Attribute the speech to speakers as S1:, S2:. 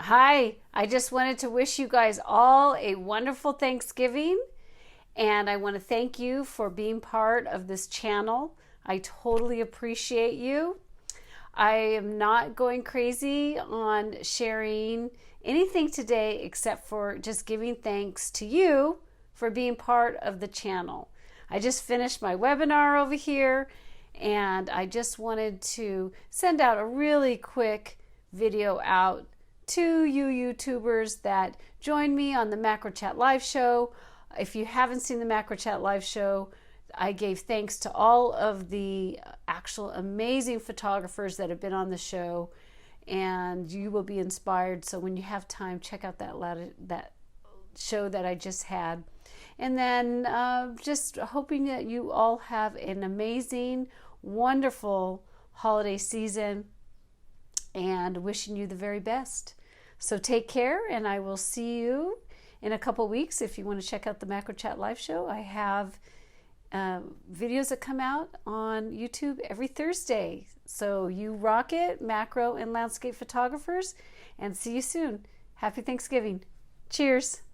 S1: Hi, I just wanted to wish you guys all a wonderful Thanksgiving, and I want to thank you for being part of this channel. I totally appreciate you. I am not going crazy on sharing anything today except for just giving thanks to you for being part of the channel. I just finished my webinar over here, and I just wanted to send out a really quick video out to you YouTubers that joined me on the Macro Chat Live show. If you haven't seen the Macro Chat Live show, I gave thanks to all of the actual amazing photographers that have been on the show, and you will be inspired. So when you have time, check out that show that I just had. And then just hoping that you all have an amazing, wonderful holiday season, and wishing you the very best. So take care, and I will see you in a couple weeks. If you want to check out the Macro Chat Live show, I have videos that come out on YouTube every Thursday. So you rock it, macro and landscape photographers, and see you soon. Happy Thanksgiving. Cheers.